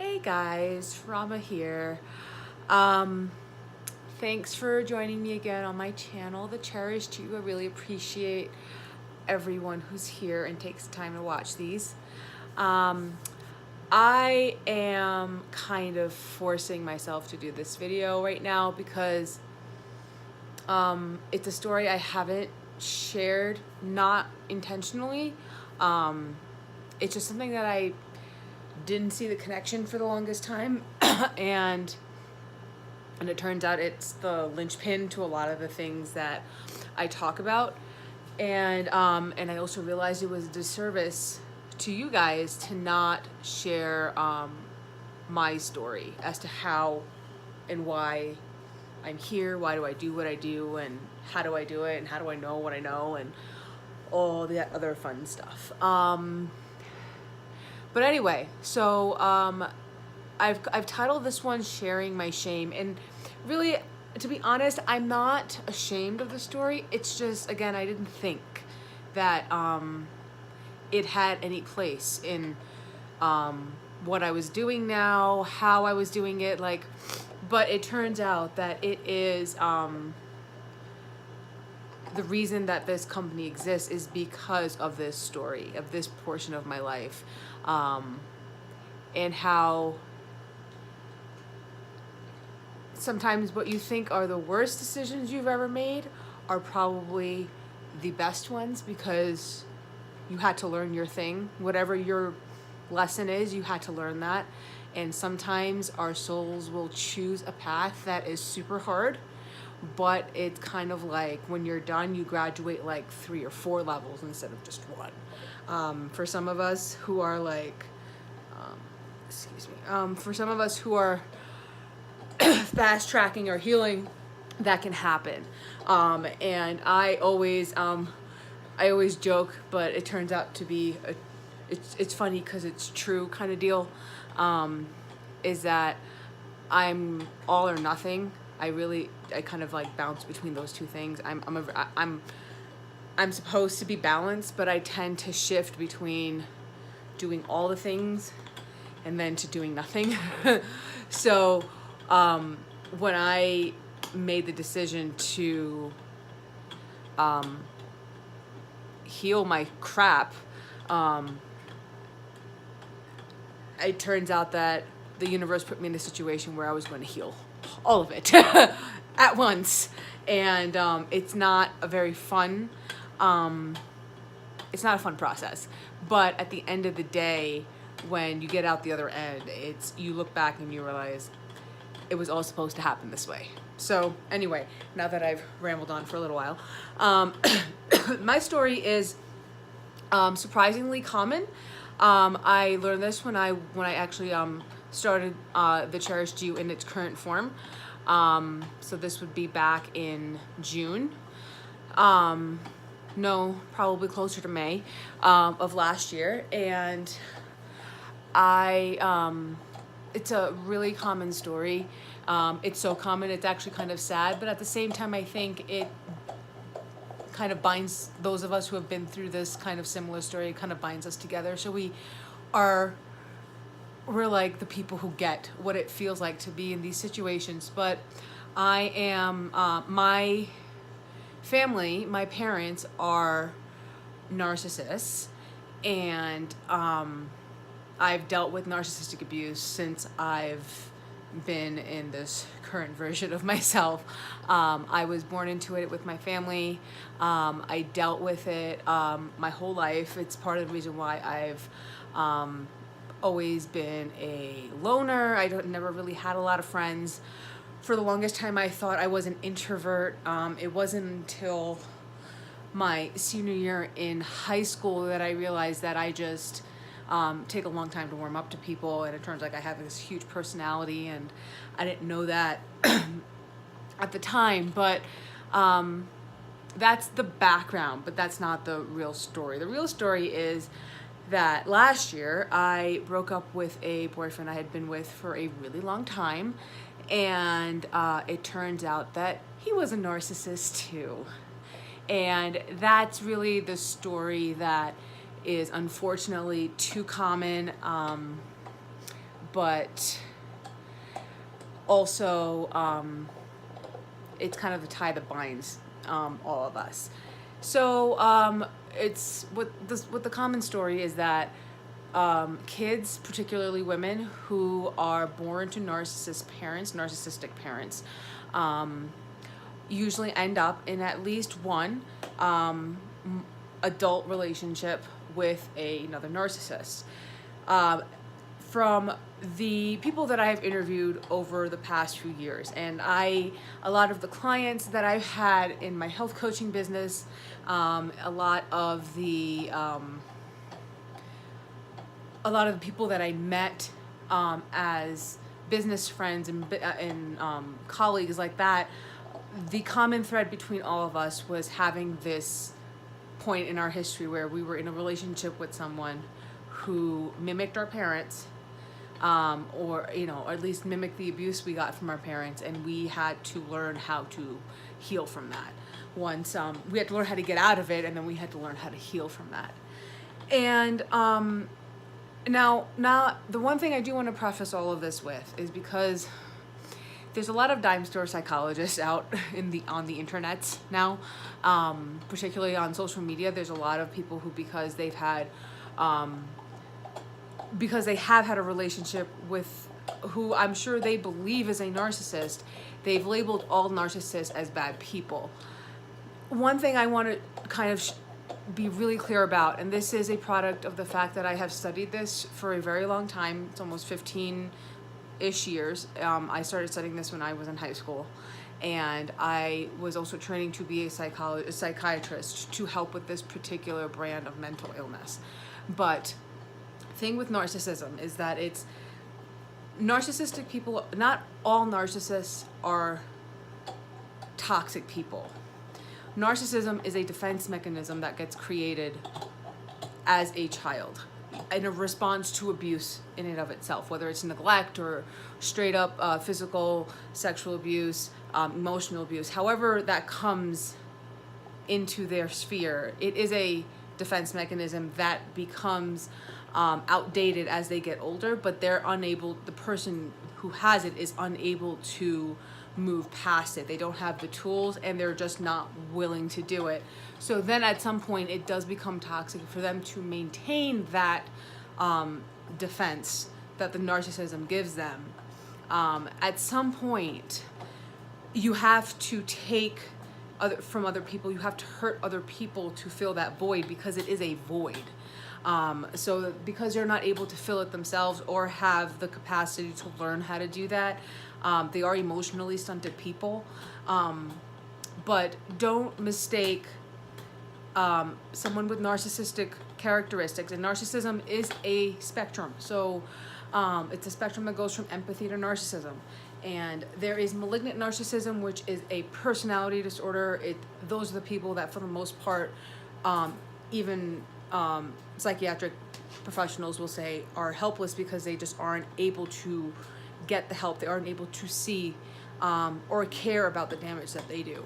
Hey guys, Rama here. Thanks for joining me again on my channel, The Cherished You. I really appreciate everyone who's here and takes time to watch these. I am kind of forcing myself to do this video right now because it's a story I haven't shared, not intentionally. It's just something that I didn't see the connection for the longest time and it turns out it's the linchpin to a lot of the things that I talk about, and I also realized it was a disservice to you guys to not share my story as to how and why I'm here, why do I do what I do, and how do I do it, and how do I know what I know, and all that other fun stuff. But anyway, so I've titled this one "Sharing My Shame," and really, to be honest, I'm not ashamed of the story. It's just, again, I didn't think that it had any place in what I was doing now, how I was doing it, like. But it turns out that it is the reason that this company exists is because of this story, of this portion of my life, and how sometimes what you think are the worst decisions you've ever made are probably the best ones because you had to learn your thing. Whatever your lesson is, you had to learn that. And sometimes our souls will choose a path that is super hard, but it's kind of like when you're done, you graduate like 3 or 4 levels instead of just 1. For some of us who are like, for some of us who are fast tracking or healing, that can happen. And I always joke, but it turns out to be it's funny because it's true kind of deal. Is that I'm all or nothing. I kind of like bounce between those two things. I'm supposed to be balanced, but I tend to shift between doing all the things and then to doing nothing. So when I made the decision to heal my crap, it turns out that the universe put me in a situation where I was going to heal all of it at once. And it's not a very fun, it's not a fun process. But at the end of the day, when you get out the other end, you look back and you realize it was all supposed to happen this way. So anyway, now that I've rambled on for a little while, my story is surprisingly common. I learned this when I actually started the Cherished You in its current form. So this would be back in June. No, probably closer to May of last year, and it's a really common story. It's so common, it's actually kind of sad, but at the same time, I think it kind of binds those of us who have been through this kind of similar story. It kind of binds us together. So we're like the people who get what it feels like to be in these situations. But I am, my family, my parents are narcissists, and I've dealt with narcissistic abuse since I've been in this current version of myself. I was born into it with my family. I dealt with it my whole life. It's part of the reason why I've always been a loner. Never really had a lot of friends. For the longest time, I thought I was an introvert. It wasn't until my senior year in high school that I realized that I just take a long time to warm up to people, and it turns out I have this huge personality, and I didn't know that at the time. But that's the background, but that's not the real story. The real story is that last year I broke up with a boyfriend I had been with for a really long time, and it turns out that he was a narcissist too. And that's really the story that is unfortunately too common, but also it's kind of the tie that binds all of us. So it's what the common story is that kids, particularly women who are born to narcissistic parents, usually end up in at least one adult relationship with another narcissist. From the people that I've interviewed over the past few years, and a lot of the clients that I've had in my health coaching business, a lot of the people that I met as business friends and colleagues like that, the common thread between all of us was having this point in our history where we were in a relationship with someone who mimicked our parents, or at least mimicked the abuse we got from our parents, and we had to learn how to heal from that. Once we had to learn how to get out of it, and then we had to learn how to heal from that. And now the one thing I do want to preface all of this with is because there's a lot of dime store psychologists out on the internet now, particularly on social media. There's a lot of people who, because they have had a relationship with who I'm sure they believe is a narcissist, they've labeled all narcissists as bad people. One thing I want to kind of be really clear about, and this is a product of the fact that I have studied this for a very long time. It's almost 15-ish years. I started studying this when I was in high school, and I was also training to be a psychiatrist to help with this particular brand of mental illness. But thing with narcissism is that it's narcissistic people. Not all narcissists are toxic people. Narcissism is a defense mechanism that gets created as a child in a response to abuse in and of itself, whether it's neglect or straight up physical, sexual abuse, emotional abuse, however that comes into their sphere. It is a defense mechanism that becomes outdated as they get older, but the person who has it is unable to move past it. They don't have the tools, and they're just not willing to do it. So then at some point it does become toxic for them to maintain that defense that the narcissism gives them. At some point you have to take from other people. You have to hurt other people to fill that void, because it is a void. So because they're not able to fill it themselves or have the capacity to learn how to do that, they are emotionally stunted people. But don't mistake someone with narcissistic characteristics. And narcissism is a spectrum. So it's a spectrum that goes from empathy to narcissism. And there is malignant narcissism, which is a personality disorder. Those are the people that, for the most part, even psychiatric professionals will say are helpless because they just aren't able to get the help. They aren't able to see or care about the damage that they do.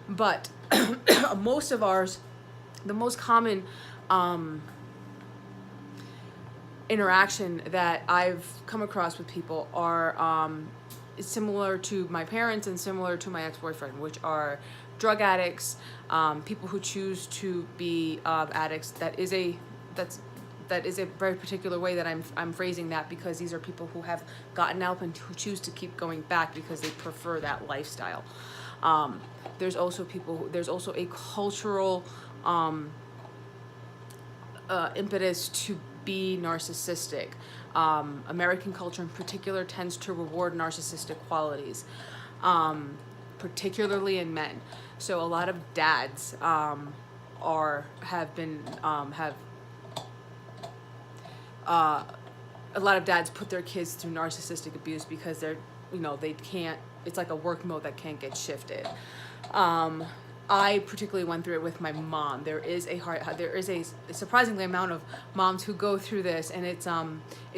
But most of ours, the most common interaction that I've come across with people are similar to my parents and similar to my ex-boyfriend, which are drug addicts, people who choose to be addicts. That is a very particular way that I'm phrasing that, because these are people who have gotten out and who choose to keep going back because they prefer that lifestyle. There's also a cultural impetus to be narcissistic. American culture in particular tends to reward narcissistic qualities, particularly in men. So a lot of dads a lot of dads put their kids through narcissistic abuse because they can't. It's like a work mode that can't get shifted. I particularly went through it with my mom. There is a surprisingly amount of moms who go through this, and it's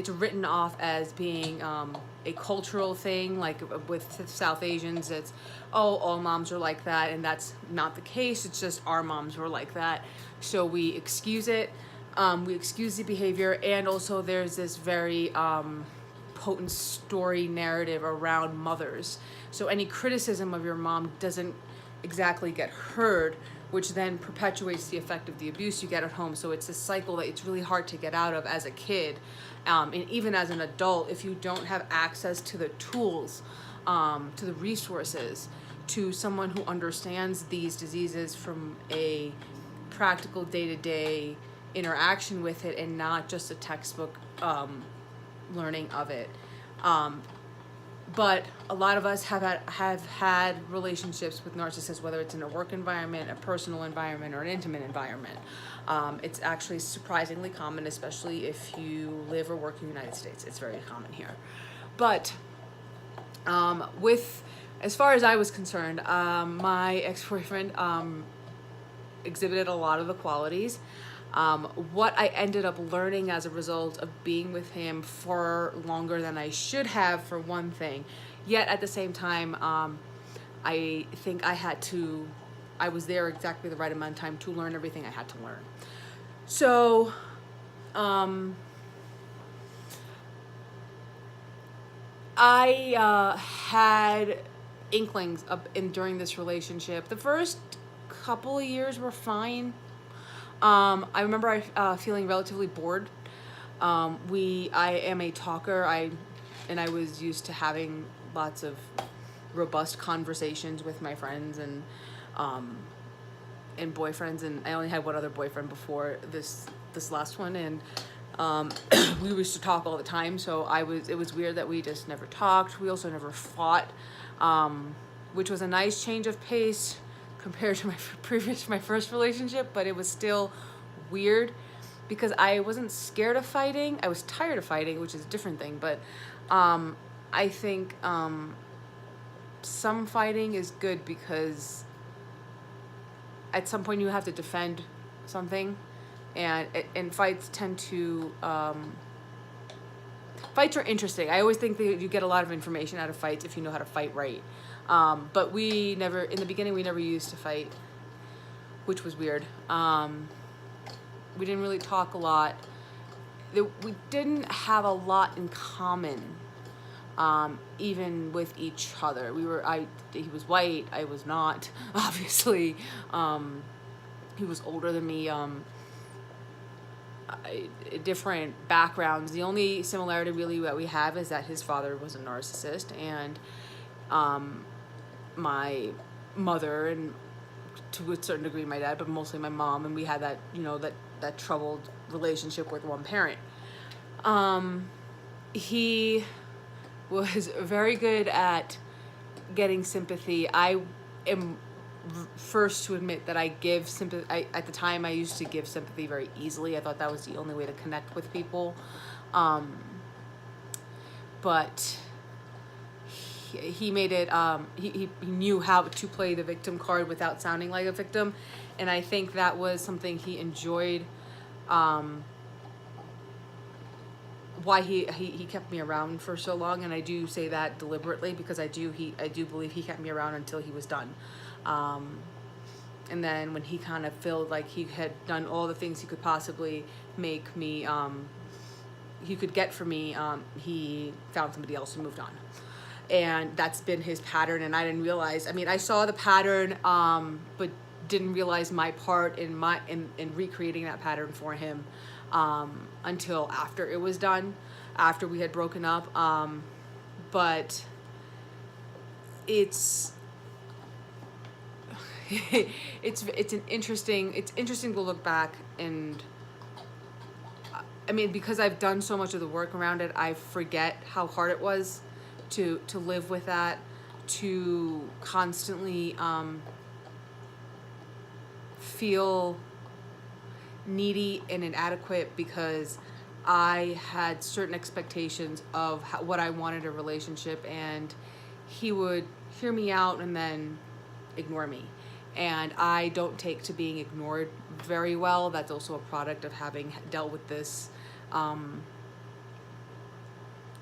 written off as being a cultural thing. Like with South Asians, it's all moms are like that, and that's not the case. It's just our moms were like that, so we excuse it. We excuse the behavior, and also there's this very potent story narrative around mothers. So any criticism of your mom doesn't exactly get heard, which then perpetuates the effect of the abuse you get at home. So it's a cycle that it's really hard to get out of as a kid, and even as an adult, if you don't have access to the tools, to the resources, to someone who understands these diseases from a practical day-to-day interaction with it and not just a textbook learning of it. But a lot of us have had relationships with narcissists, whether it's in a work environment, a personal environment, or an intimate environment. It's actually surprisingly common, especially if you live or work in the United States. It's very common here. But as far as I was concerned, my ex-boyfriend exhibited a lot of the qualities. What I ended up learning as a result of being with him for longer than I should have, for one thing, yet at the same time, I think I was there exactly the right amount of time to learn everything I had to learn. So, I had inklings during this relationship. The first couple of years were fine. I remember feeling relatively bored. I am a talker. I was used to having lots of robust conversations with my friends and boyfriends, and I only had one other boyfriend before this last one, and we used to talk all the time. So it was weird that we just never talked. We also never fought, which was a nice change of pace compared to my first relationship, but it was still weird because I wasn't scared of fighting. I was tired of fighting, which is a different thing, but I think some fighting is good because at some point you have to defend something, and fights tend to fights are interesting. I always think that you get a lot of information out of fights if you know how to fight right. But in the beginning, we never used to fight, which was weird. We didn't really talk a lot. We didn't have a lot in common, even with each other. He was white, I was not, obviously. He was older than me, different backgrounds. The only similarity really that we have is that his father was a narcissist, and my mother, and to a certain degree my dad, but mostly my mom, and we had that, that troubled relationship with one parent. He was very good at getting sympathy. I am first to admit that I give sympathy. At the time, I used to give sympathy very easily. I thought that was the only way to connect with people. But he made it, he knew how to play the victim card without sounding like a victim. And I think that was something he enjoyed, why he kept me around for so long. And I do say that deliberately because I do believe he kept me around until he was done. And then when he kind of felt like he had done all the things he could possibly make me, he could get for me, he found somebody else and moved on. And that's been his pattern, and I didn't realize. I mean, I saw the pattern, but didn't realize my part in recreating that pattern for him until after it was done, after we had broken up. But it's interesting to look back, and I mean, because I've done so much of the work around it, I forget how hard it was to live with that, to constantly feel needy and inadequate because I had certain expectations of what I wanted in a relationship, and he would hear me out and then ignore me. And I don't take to being ignored very well. That's also a product of having dealt with this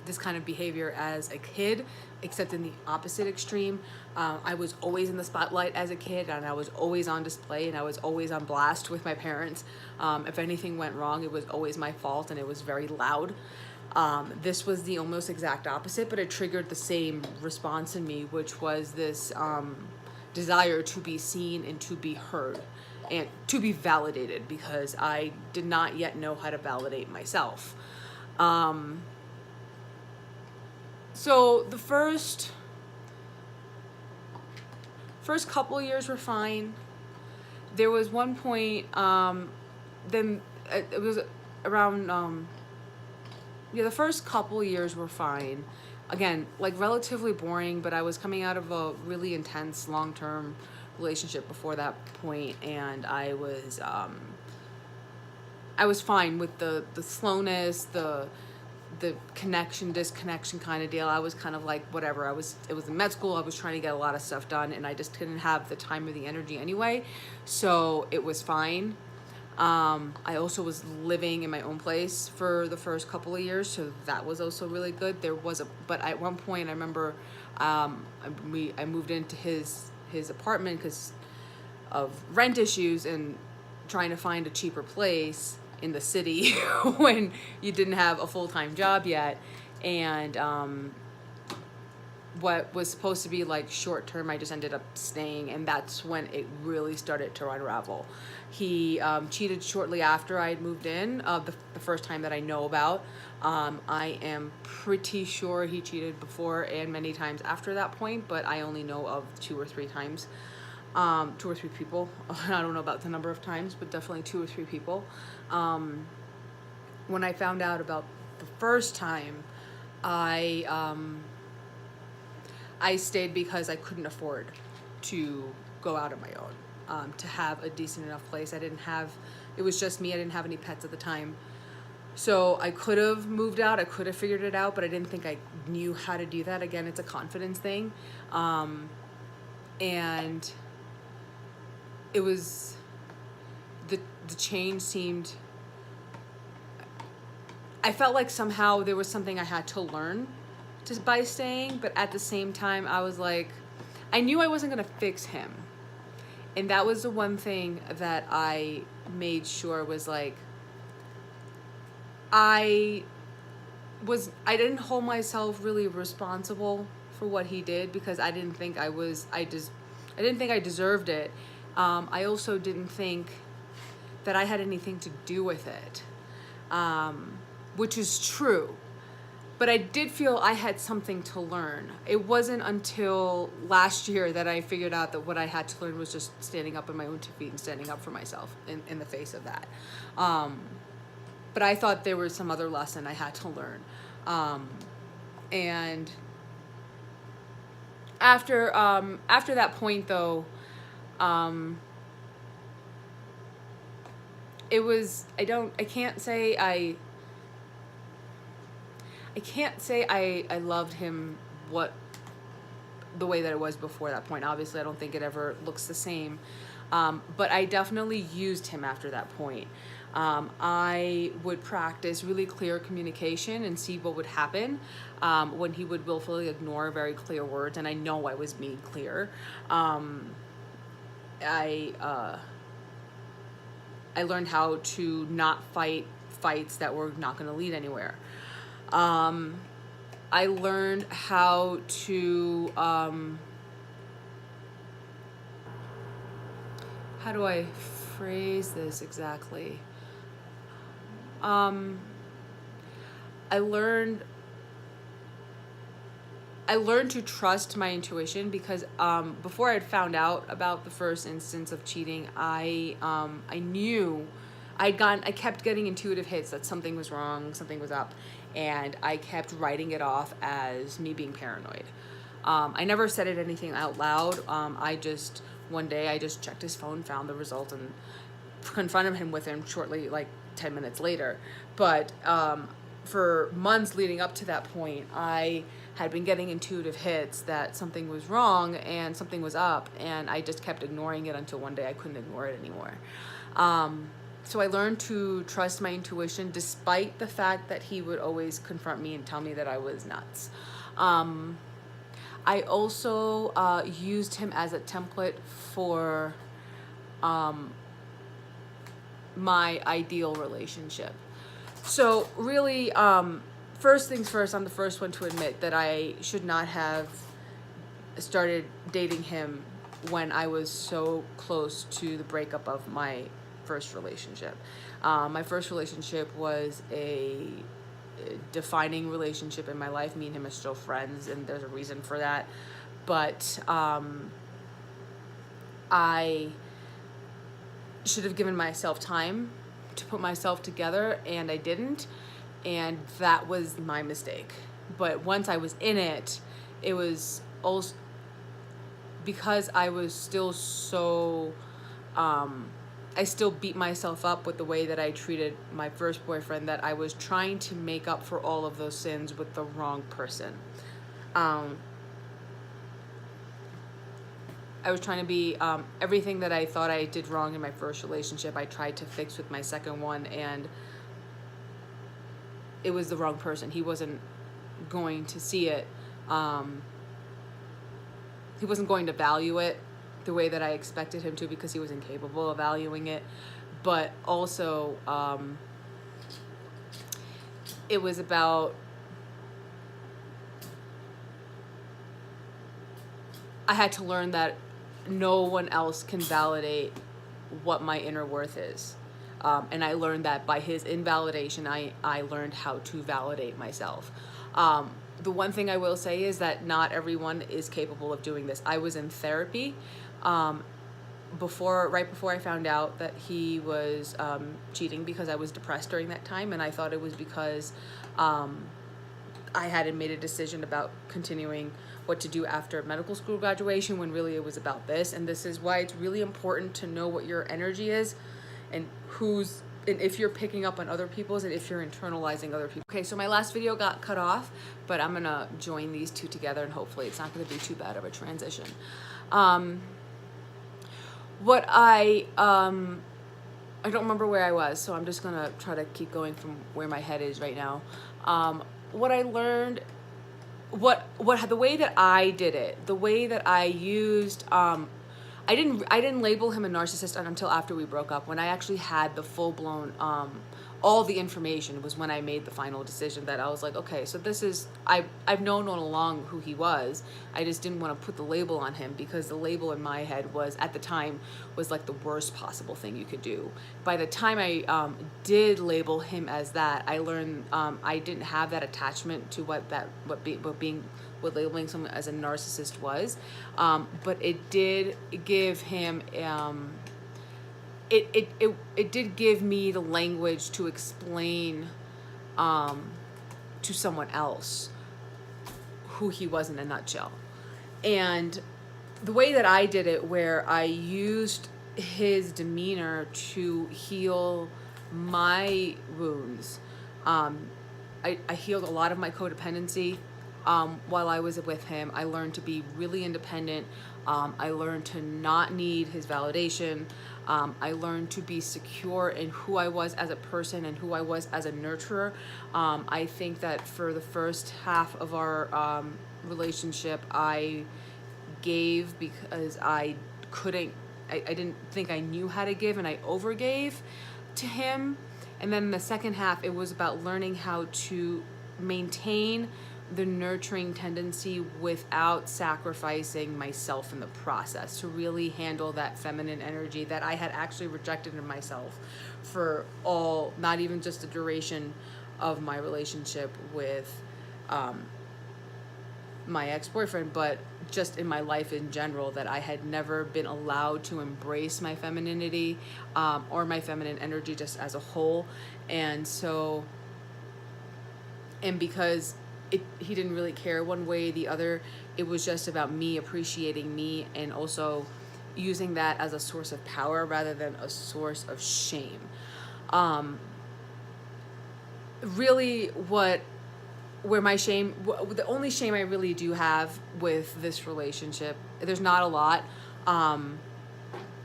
this kind of behavior as a kid, except in the opposite extreme. I was always in the spotlight as a kid, and I was always on display, and I was always on blast with my parents. If anything went wrong, it was always my fault, and it was very loud. This was the almost exact opposite, but it triggered the same response in me, which was this desire to be seen and to be heard and to be validated, because I did not yet know how to validate myself. So the first couple of years were fine. There was one point, then it was around, the first couple of years were fine. Again, like relatively boring, but I was coming out of a really intense long-term relationship before that point, and I was fine with the slowness, the connection, disconnection kind of deal. I was kind of like, whatever. It was in med school. I was trying to get a lot of stuff done, and I just didn't have the time or the energy anyway. So it was fine. I also was living in my own place for the first couple of years, so that was also really good. But at one point I remember, I moved into his apartment because of rent issues and trying to find a cheaper place in the city when you didn't have a full-time job yet. And what was supposed to be like short term, I just ended up staying, and that's when it really started to unravel. He cheated shortly after I had moved in, the first time that I know about. I am pretty sure he cheated before and many times after that point, but I only know of 2 or 3 times. 2 or 3 people. I don't know about the number of times, but definitely 2 or 3 people. When I found out about the first time, I stayed because I couldn't afford to go out on my own, to have a decent enough place. It was just me. I didn't have any pets at the time. So I could have moved out. I could have figured it out, but I didn't think I knew how to do that. Again, it's a confidence thing. And it was, the change seemed, I felt like somehow there was something I had to learn just by staying, but at the same time I was like, I knew I wasn't gonna fix him. And that was the one thing that I made sure was like, I didn't hold myself really responsible for what he did, because I didn't think I didn't think I deserved it. I also didn't think that I had anything to do with it, which is true. But I did feel I had something to learn. It wasn't until last year that I figured out that what I had to learn was just standing up on my own 2 feet and standing up for myself in the face of that. But I thought there was some other lesson I had to learn. And after that point, though, it was, I can't say I loved him the way that it was before that point. Obviously, I don't think it ever looks the same. But I definitely used him after that point. I would practice really clear communication and see what would happen when he would willfully ignore very clear words, and I know I was being clear. I learned how to not fight fights that were not going to lead anywhere. I learned how to, how do I phrase this exactly? I learned to trust my intuition, because before I had found out about the first instance of cheating, I knew I kept getting intuitive hits that something was wrong, something was up, and I kept writing it off as me being paranoid. I never said it anything out loud. One day I just checked his phone, found the result, and confronted him with him shortly, like 10 minutes later. But for months leading up to that point, I had been getting intuitive hits that something was wrong and something was up, and I just kept ignoring it until one day I couldn't ignore it anymore. So I learned to trust my intuition, despite the fact that he would always confront me and tell me that I was nuts. I also used him as a template for my ideal relationship. So really, first things first, I'm the first one to admit that I should not have started dating him when I was so close to the breakup of my first relationship. My first relationship was a defining relationship in my life. Me and him are still friends, and there's a reason for that. But I should have given myself time to put myself together, and I didn't, and that was my mistake. But once I was in it, it was also because I was still so I still beat myself up with the way that I treated my first boyfriend, that I was trying to make up for all of those sins with the wrong person. I was trying to be everything that I thought I did wrong in my first relationship, I tried to fix with my second one, and it was the wrong person. He wasn't going to see it. He wasn't going to value it the way that I expected him to, because he was incapable of valuing it. But also, it was about, I had to learn that no one else can validate what my inner worth is. And I learned that by his invalidation, I learned how to validate myself. The one thing I will say is that not everyone is capable of doing this. I was in therapy right before I found out that he was cheating, because I was depressed during that time, and I thought it was because I hadn't made a decision about continuing what to do after medical school graduation, when really it was about this. And this is why it's really important to know what your energy is, and if you're picking up on other people's, and if you're internalizing other people. Okay, so my last video got cut off, but I'm gonna join these two together, and hopefully it's not gonna be too bad of a transition. What I don't remember where I was, so I'm just gonna try to keep going from where my head is right now. What I learned, the way that I did it, the way that I used, I didn't label him a narcissist until after we broke up. When I actually had the full-blown, all the information was when I made the final decision that I was like, okay, so this is, I've known all along who he was. I just didn't want to put the label on him, because the label in my head was, at the time, was like the worst possible thing you could do. By the time I did label him as that, I learned I didn't have that attachment to what labeling someone as a narcissist was, but it did give him it did give me the language to explain to someone else who he was in a nutshell. And the way that I did it, where I used his demeanor to heal my wounds, I healed a lot of my codependency. While I was with him, I learned to be really independent. I learned to not need his validation. I learned to be secure in who I was as a person and who I was as a nurturer. I think that for the first half of our relationship, I gave because I didn't think I knew how to give, and I overgave to him. And then in the second half, it was about learning how to maintain the nurturing tendency without sacrificing myself in the process, to really handle that feminine energy that I had actually rejected in myself for not even just the duration of my relationship with my ex-boyfriend, but just in my life in general, that I had never been allowed to embrace my femininity or my feminine energy just as a whole. And so, and because he didn't really care one way or the other, it was just about me appreciating me, and also using that as a source of power rather than a source of shame. Really, the only shame I really do have with this relationship, there's not a lot. A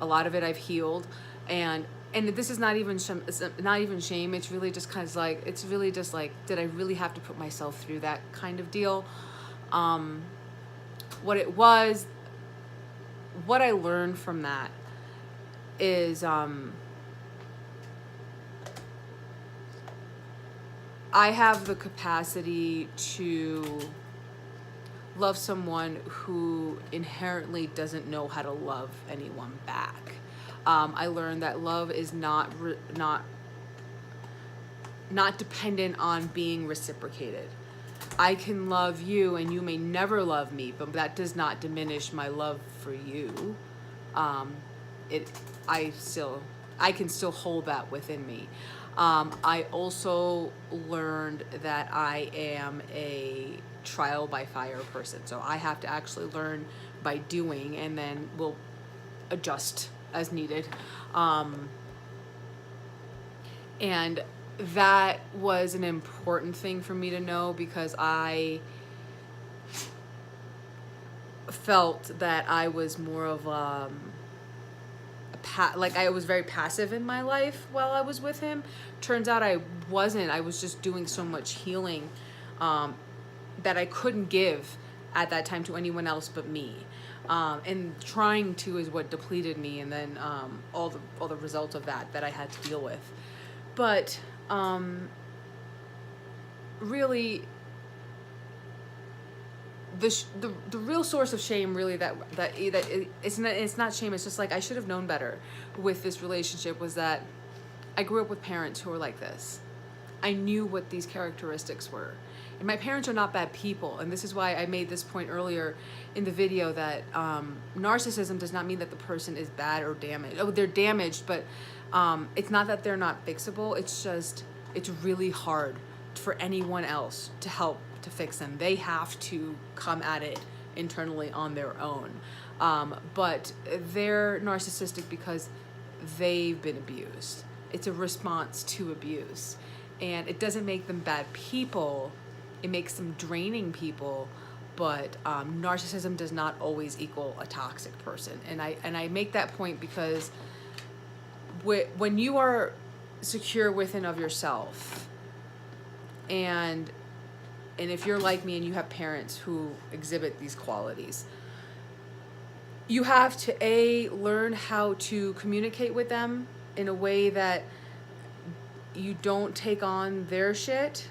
lot of it I've healed, and this is not even shame. It's not even shame. It's really just kind of like, it's really just like, did I really have to put myself through that kind of deal? What I learned from that is, I have the capacity to love someone who inherently doesn't know how to love anyone back. I learned that love is not dependent on being reciprocated. I can love you and you may never love me, but that does not diminish my love for you. I can still hold that within me. I also learned that I am a trial by fire person. So I have to actually learn by doing, and then we'll adjust as needed. And that was an important thing for me to know, because I felt that I was more of like I was very passive in my life while I was with him. Turns out I wasn't. I was just doing so much healing that I couldn't give at that time to anyone else but me. And trying to is what depleted me, and then all the results of that I had to deal with. But really, the real source of shame, really, that it's not shame. It's just like, I should have known better with this relationship, was that I grew up with parents who were like this. I knew what these characteristics were. And my parents are not bad people. And this is why I made this point earlier in the video, that narcissism does not mean that the person is bad or damaged. Oh, they're damaged, but it's not that they're not fixable. It's just, it's really hard for anyone else to help to fix them. They have to come at it internally on their own. But they're narcissistic because they've been abused. It's a response to abuse. And it doesn't make them bad people. It makes them draining people. But narcissism does not always equal a toxic person. And I make that point because when you are secure within of yourself, and if you're like me and you have parents who exhibit these qualities, you have to learn how to communicate with them in a way that you don't take on their shit,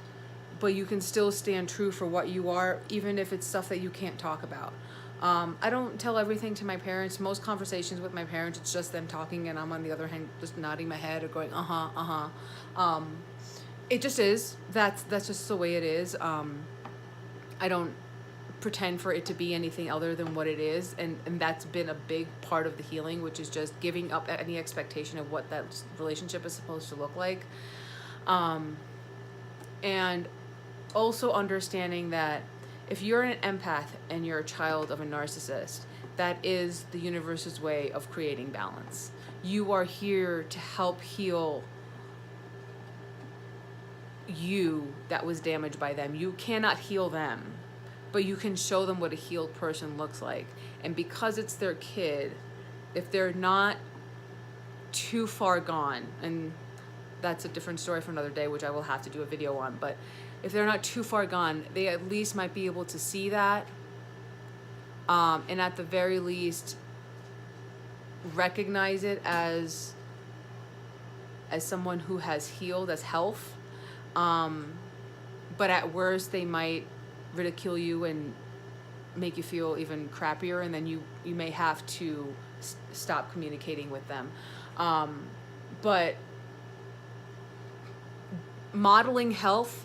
but you can still stand true for what you are, even if it's stuff that you can't talk about. I don't tell everything to my parents. Most conversations with my parents, it's just them talking, and I'm on the other hand just nodding my head or going, it just is. That's just the way it is. I don't pretend for it to be anything other than what it is, and that's been a big part of the healing, which is just giving up any expectation of what that relationship is supposed to look like. And also understanding that if you're an empath and you're a child of a narcissist, that is the universe's way of creating balance. You are here to help heal you that was damaged by them. You cannot heal them, but you can show them what a healed person looks like. And because it's their kid, if they're not too far gone, and that's a different story for another day, which I will have to do a video on, but if they're not too far gone, they at least might be able to see that, and at the very least recognize it as someone who has healed, as health. But at worst, they might ridicule you and make you feel even crappier, and then you may have to stop communicating with them. But modeling health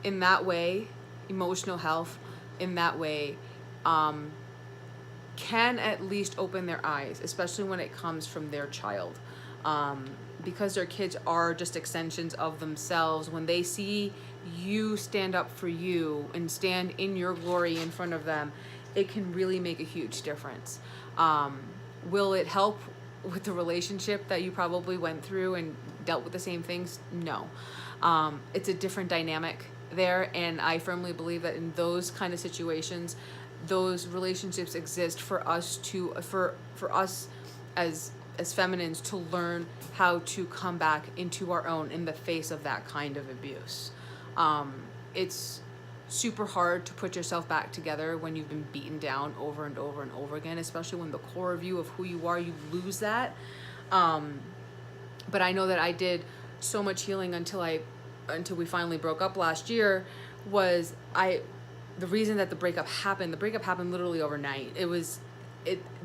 in that way, emotional health in that way, can at least open their eyes, especially when it comes from their child. Because their kids are just extensions of themselves. When they see you stand up for you and stand in your glory in front of them, it can really make a huge difference. Will it help with the relationship that you probably went through and dealt with the same things? No. It's a different dynamic there, and I firmly believe that in those kind of situations, those relationships exist for us for us as feminines to learn how to come back into our own in the face of that kind of abuse. It's super hard to put yourself back together when you've been beaten down over and over and over again, especially when the core of you, of who you are, you lose that. But I know that I did so much healing until I until we finally broke up last year, was the reason that the breakup happened literally overnight.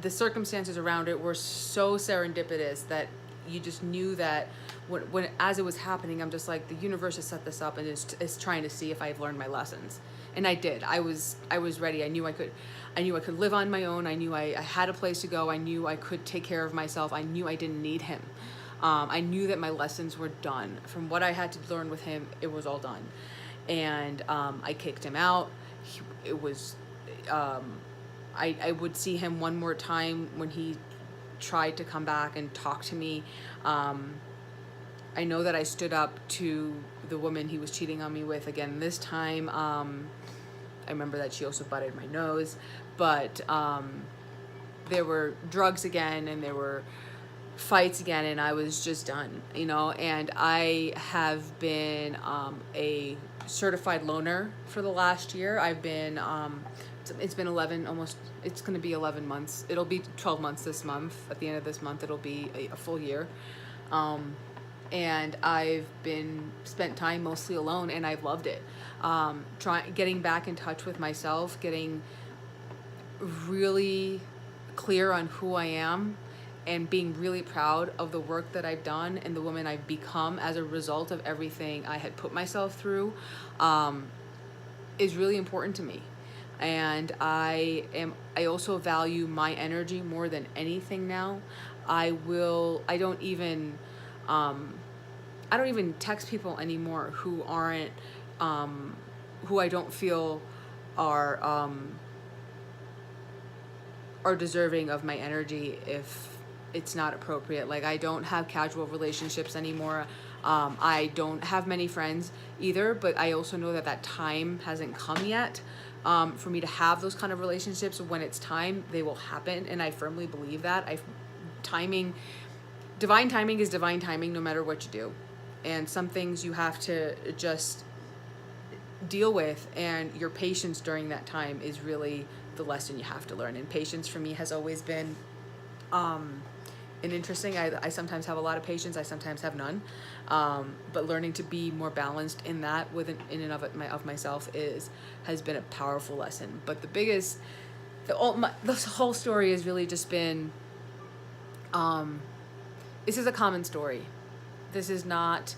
The circumstances around it were so serendipitous that you just knew that when as it was happening, I'm just like, the universe has set this up and is trying to see if I've learned my lessons. And I did. I was ready. I knew I could live on my own. I knew I had a place to go. I knew I could take care of myself. I knew I didn't need him. I knew that my lessons were done. From what I had to learn with him, it was all done. And I kicked him out. I would see him one more time when he tried to come back and talk to me. I know that I stood up to the woman he was cheating on me with again this time. I remember that she also butted my nose, but there were drugs again, and there were fights again, and I was just done, you know. And I have been a certified loner for the last year. I've been it's been 11, almost, it's going to be 11 months. It'll be 12 months this month. At the end of this month, it'll be a full year. And I've spent time mostly alone, and I've loved it. Getting back in touch with myself, getting really clear on who I am, and being really proud of the work that I've done and the woman I've become as a result of everything I had put myself through, is really important to me. And I also value my energy more than anything now. I don't even text people anymore who aren't, who I don't feel are deserving of my energy if it's not appropriate. Like, I don't have casual relationships anymore. I don't have many friends either, but I also know that time hasn't come yet. For me to have those kind of relationships. When it's time, they will happen, and I firmly believe that. Divine timing is divine timing, no matter what you do. And some things you have to just deal with, and your patience during that time is really the lesson you have to learn. And patience for me has always been an interesting. I sometimes have a lot of patience. I sometimes have none. But learning to be more balanced in that in and of myself has been a powerful lesson. But this whole story has really just been. This is a common story. This is not.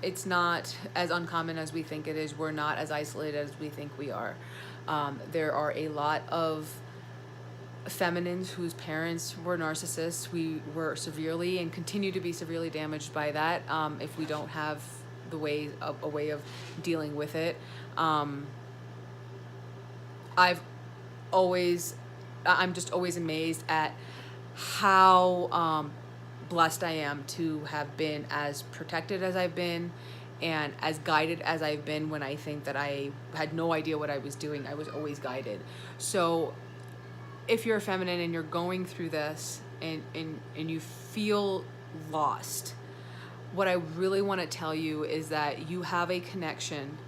It's not as uncommon as we think it is. We're not as isolated as we think we are. There are a lot of feminines whose parents were narcissists. We were severely and continue to be severely damaged by that, if we don't have a way of dealing with it. I'm just always amazed at how blessed I am to have been as protected as I've been and as guided as I've been. When I think that I had no idea what I was doing, I was always guided. So if you're a feminine and you're going through this and you feel lost, what I really want to tell you is that you have a connection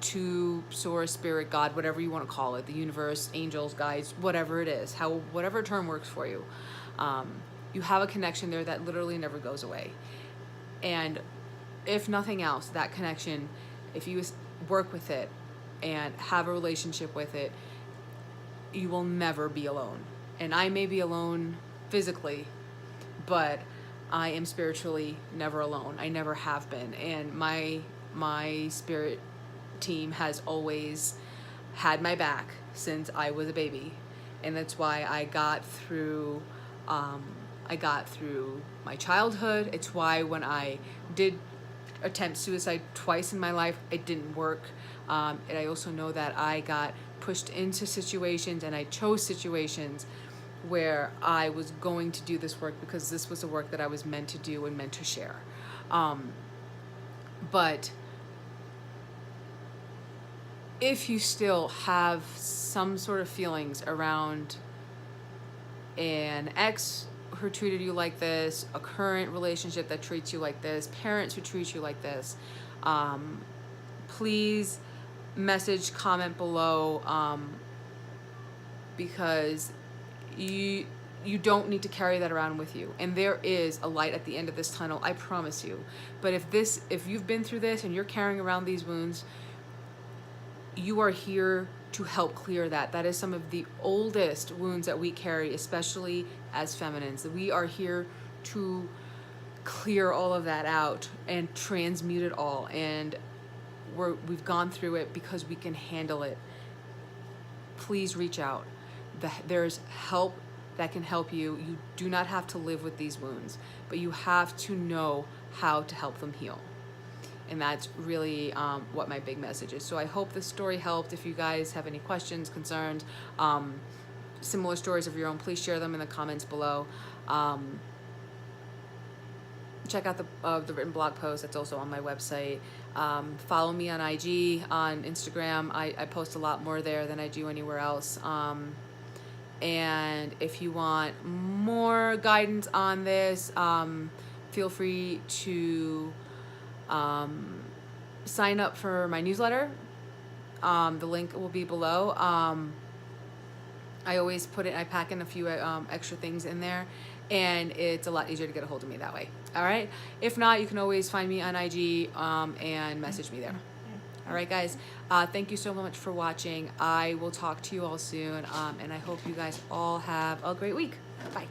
to source, spirit, God, whatever you want to call it, the universe, angels, guides, whatever it is, whatever term works for you. You have a connection there that literally never goes away. And if nothing else, that connection, if you work with it and have a relationship with it, you will never be alone. And I may be alone physically, but I am spiritually never alone. I never have been. And my spirit team has always had my back since I was a baby. And that's why I got through my childhood. It's why when I did attempt suicide twice in my life, it didn't work. And I also know that I got pushed into situations, and I chose situations where I was going to do this work because this was the work that I was meant to do and meant to share. But if you still have some sort of feelings around an ex who treated you like this, a current relationship that treats you like this, parents who treat you like this, please comment below, because you don't need to carry that around with you. And there is a light at the end of this tunnel, I promise you. But if you've been through this and you're carrying around these wounds, you are here to help clear that. That is some of the oldest wounds that we carry, especially as feminines. We are here to clear all of that out and transmute it all. And we've gone through it because we can handle it. Please reach out. There's help that can help you. You do not have to live with these wounds, but you have to know how to help them heal. And that's really what my big message is. So I hope this story helped. If you guys have any questions, concerns, similar stories of your own, please share them in the comments below. Check out the written blog post that's also on my website. Follow me on IG, on Instagram. I post a lot more there than I do anywhere else. And if you want more guidance on this, feel free to sign up for my newsletter. The link will be below. I always I pack in a few extra things in there, and it's a lot easier to get a hold of me that way. All right. If not, you can always find me on IG and message me there. All right, guys. Thank you so much for watching. I will talk to you all soon, and I hope you guys all have a great week. Bye.